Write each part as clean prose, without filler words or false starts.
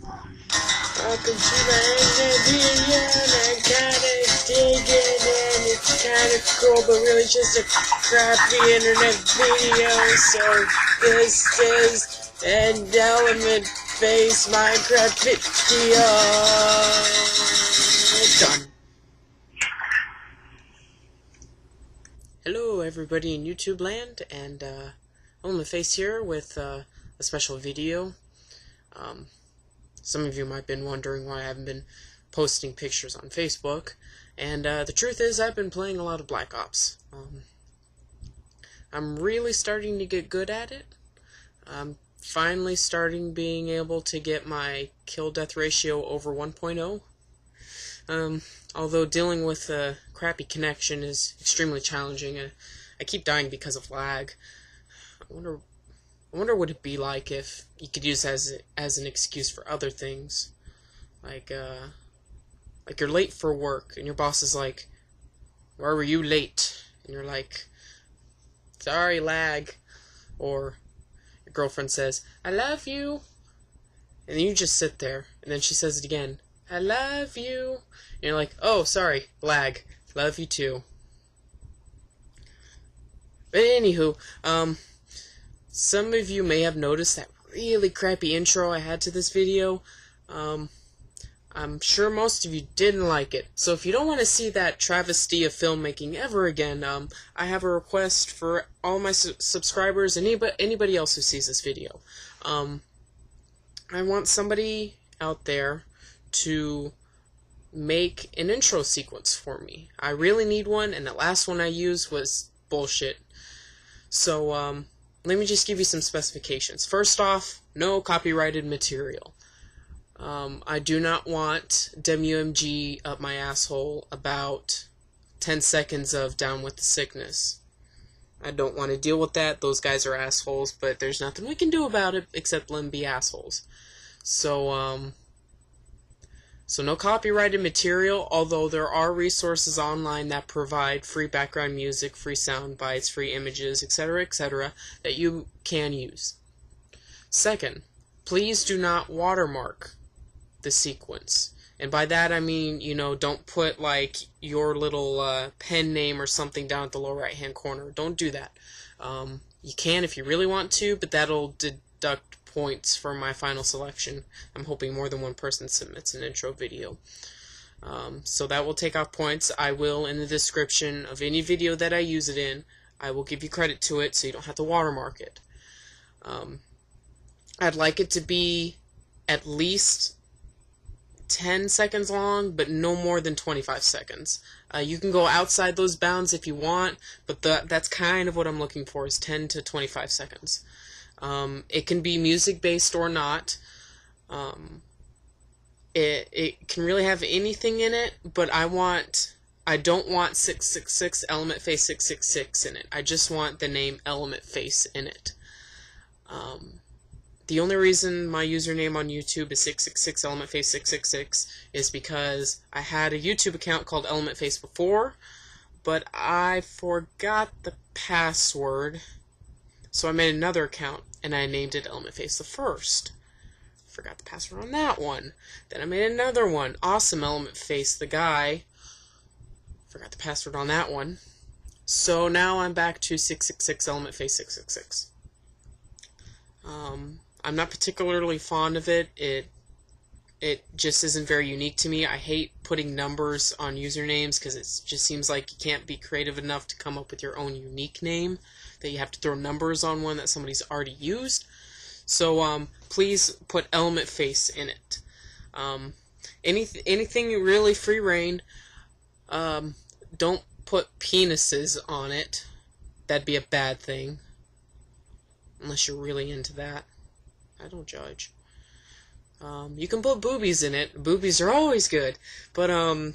Welcome to my video, and I kinda dig it, and it's kinda cool, but really just a crappy internet video. So this is an element-based Minecraft video. Done. Hello, everybody in YouTube land, and Element Face here with a special video. Some of you might have been wondering why I haven't been posting pictures on Facebook, and the truth is I've been playing a lot of Black Ops. I'm really starting to get good at it. I'm finally starting being able to get my kill-death ratio over 1.0. Although dealing with a crappy connection is extremely challenging. I keep dying because of lag. I wonder what it'd be like if you could use it as an excuse for other things. Like you're late for work, and your boss is like, "Why were you late?" And you're like, "Sorry, lag." Or your girlfriend says, "I love you." And then you just sit there, and then she says it again, "I love you." And you're like, "Oh, sorry, lag. Love you too." But anywho, some of you may have noticed that really crappy intro I had to this video. I'm sure most of you didn't like it. So if you don't want to see that travesty of filmmaking ever again, I have a request for all my subscribers and anybody else who sees this video. I want somebody out there to make an intro sequence for me. I really need one, and the last one I used was bullshit. So, let me just give you some specifications. First off, no copyrighted material. I do not want WMG up my asshole about 10 seconds of Down with the Sickness. I don't want to deal with that. Those guys are assholes, but there's nothing we can do about it except let them be assholes. So, so no copyrighted material, although there are resources online that provide free background music, free sound bites, free images, etc., that you can use. Second, please do not watermark the sequence. And by that I mean, don't put like your little pen name or something down at the lower right hand corner. Don't do that. You can if you really want to, but that'll deduct points for my final selection. I'm hoping more than one person submits an intro video. So that will take off points. I will, in the description of any video that I use it in, I will give you credit to it so you don't have to watermark it. I'd like it to be at least 10 seconds long, but no more than 25 seconds. You can go outside those bounds if you want, but that's kind of what I'm looking for, is 10 to 25 seconds. It can be music-based or not. It can really have anything in it, but I don't want 666 Element Face 666 in it. I just want the name Element Face in it. The only reason my username on YouTube is 666 Element Face 666 is because I had a YouTube account called Element Face before, but I forgot the password. So I made another account, and I named it Element Face the First. Forgot the password on that one. Then I made another one, Awesome Element Face the Guy. Forgot the password on that one. So now I'm back to 666 Element Face 666. I'm not particularly fond of it. It just isn't very unique to me. I hate putting numbers on usernames because it just seems like you can't be creative enough to come up with your own unique name, that you have to throw numbers on one that somebody's already used. So please put Element Face in it. Anything really free reign. Don't put penises on it. That'd be a bad thing. Unless you're really into that. I don't judge. You can put boobies in it. Boobies are always good. But I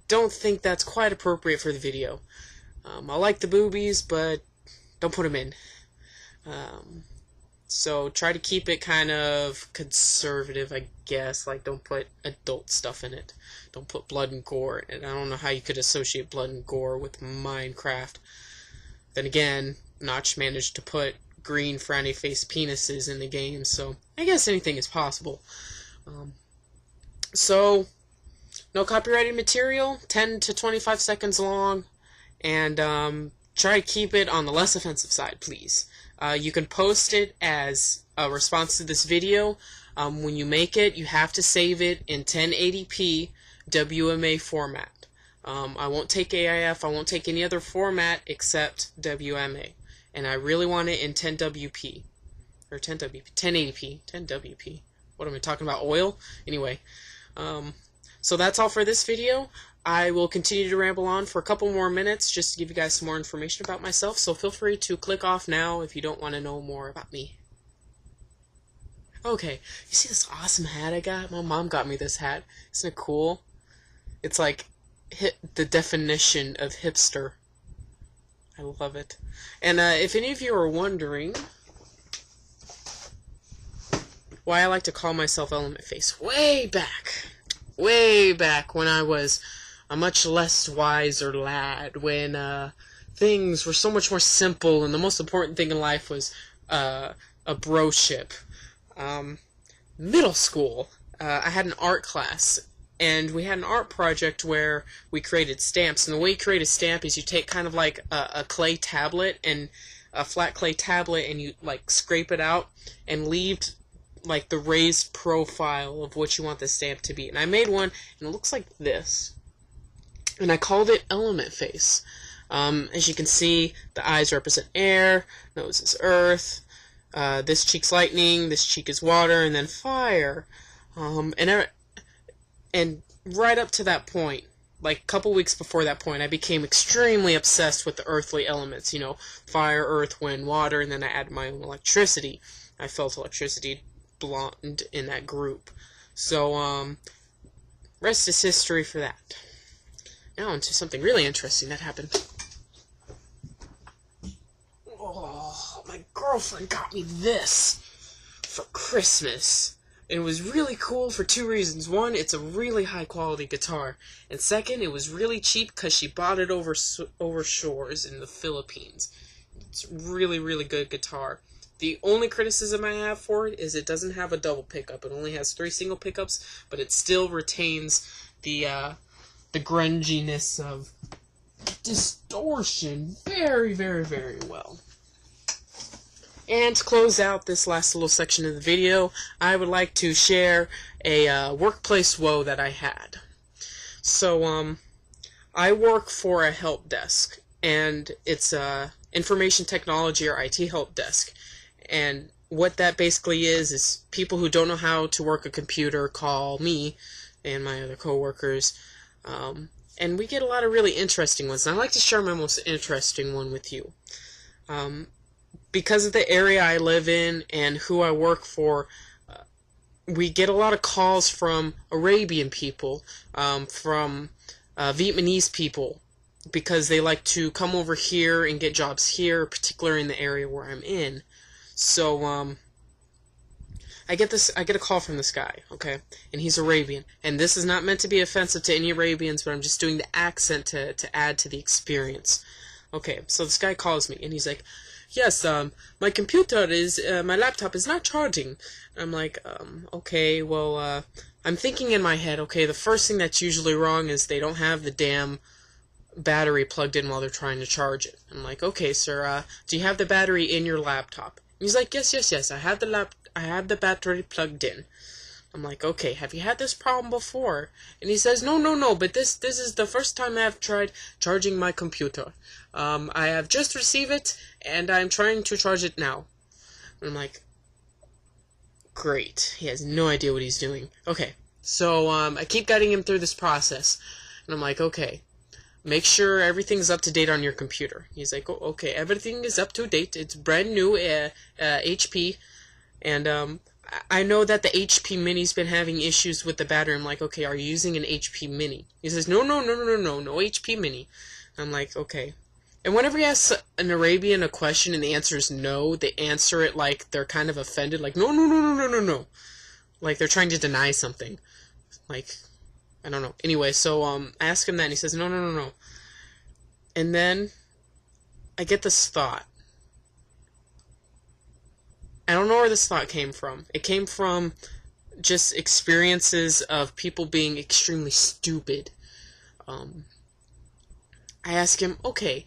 don't think that's quite appropriate for the video. I like the boobies, but don't put them in. So try to keep it kind of conservative, I guess. Like, don't put adult stuff in it. Don't put blood and gore. And I don't know how you could associate blood and gore with Minecraft. Then again, Notch managed to put green frowny face penises in the game, so I guess anything is possible. So, no copyrighted material, 10 to 25 seconds long, and try to keep it on the less offensive side, please. You can post it as a response to this video. When you make it, you have to save it in 1080p WMA format. I won't take AIF, I won't take any other format except WMA. And I really want it in 10WP. Or 1080p. 10WP. What am I talking about? Oil? Anyway. So that's all for this video. I will continue to ramble on for a couple more minutes just to give you guys some more information about myself. So feel free to click off now if you don't want to know more about me. Okay, you see this awesome hat I got? My mom got me this hat. Isn't it cool? It's like the definition of hipster. I love it. And if any of you are wondering why I like to call myself Element Face, way back when I was a much less wiser lad, when things were so much more simple and the most important thing in life was a broship. Middle school, I had an art class, and we had an art project where we created stamps. And the way you create a stamp is you take kind of like a clay tablet, and a flat clay tablet, and you like scrape it out and leave like the raised profile of what you want the stamp to be. And I made one, and it looks like this. And I called it Element Face. As you can see, the eyes represent air, nose is earth, this cheek's lightning, this cheek is water, and then fire. And right up to that point, like a couple weeks before that point, I became extremely obsessed with the earthly elements, you know, fire, earth, wind, water, and then I added my own electricity. I felt electricity belonged in that group. So, rest is history for that. Now into something really interesting that happened. Oh, my girlfriend got me this for Christmas. It was really cool for two reasons. One, it's a really high quality guitar. And second, it was really cheap because she bought it over shores in the Philippines. It's really, really good guitar. The only criticism I have for it is it doesn't have a double pickup. It only has 3 single pickups, but it still retains the grunginess of distortion very, very, very well. And to close out this last little section of the video, I would like to share a workplace woe that I had. So, I work for a help desk, and it's a information technology or IT help desk. And what that basically is people who don't know how to work a computer call me and my other coworkers, and we get a lot of really interesting ones. And I'd like to share my most interesting one with you. Because of the area I live in and who I work for, we get a lot of calls from Arabian people, from Vietnamese people, because they like to come over here and get jobs here, particularly in the area where I'm in. So, I get a call from this guy, okay, and he's Arabian, and this is not meant to be offensive to any Arabians, but I'm just doing the accent to add to the experience. Okay, so this guy calls me, and he's like, yes, my computer my laptop is not charging. I'm like, okay, well, I'm thinking in my head, okay, the first thing that's usually wrong is they don't have the damn battery plugged in while they're trying to charge it. I'm like, okay, sir, do you have the battery in your laptop? And he's like, yes, I have the battery plugged in. I'm like, okay, have you had this problem before? And he says, no, but this is the first time I've tried charging my computer. I have just received it, and I'm trying to charge it now. And I'm like, great. He has no idea what he's doing. Okay, so I keep guiding him through this process. And I'm like, okay, make sure everything's up to date on your computer. He's like, oh, okay, everything is up to date. It's brand new HP. And I know that the HP Mini's been having issues with the battery. I'm like, okay, are you using an HP Mini? He says, no HP Mini. I'm like, okay. And whenever he asks an Arabian a question and the answer is no, they answer it like they're kind of offended, like, no. Like they're trying to deny something. Like, I don't know. Anyway, so I ask him that, and he says, no. And then I get this thought. I don't know where this thought came from. It came from just experiences of people being extremely stupid. I ask him, okay,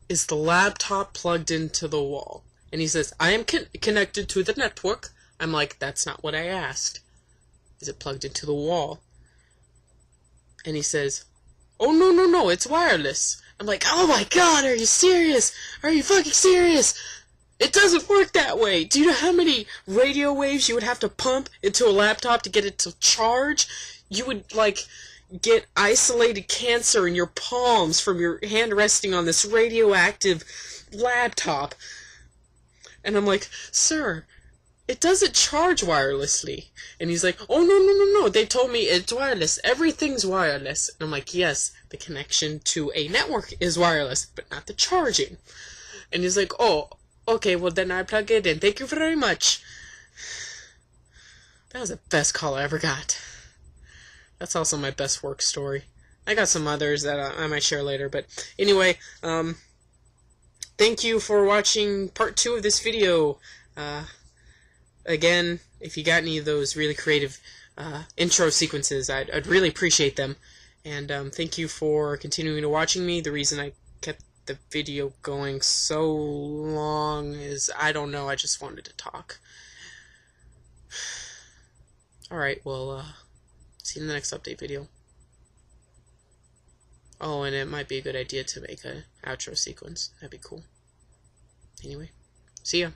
is the laptop plugged into the wall? And he says, I am connected to the network. I'm like, that's not what I asked. Is it plugged into the wall? And he says, oh, no, it's wireless. I'm like, oh my god, are you serious? Are you fucking serious? It doesn't work that way. Do you know how many radio waves you would have to pump into a laptop to get it to charge? You would, like, get isolated cancer in your palms from your hand resting on this radioactive laptop. And I'm like, sir, it doesn't charge wirelessly. And he's like, oh, no, they told me it's wireless. Everything's wireless. And I'm like, yes, the connection to a network is wireless, but not the charging. And he's like, oh, okay, well then I plug it in. Thank you very much. That was the best call I ever got. That's also my best work story. I got some others that I might share later, but anyway, thank you for watching part 2 of this video. Again, if you got any of those really creative intro sequences, I'd really appreciate them. And thank you for continuing to watching me. The reason I kept the video going so long is, I don't know, I just wanted to talk. Alright, well, see you in the next update video. Oh, and it might be a good idea to make an outro sequence. That'd be cool. Anyway, see ya.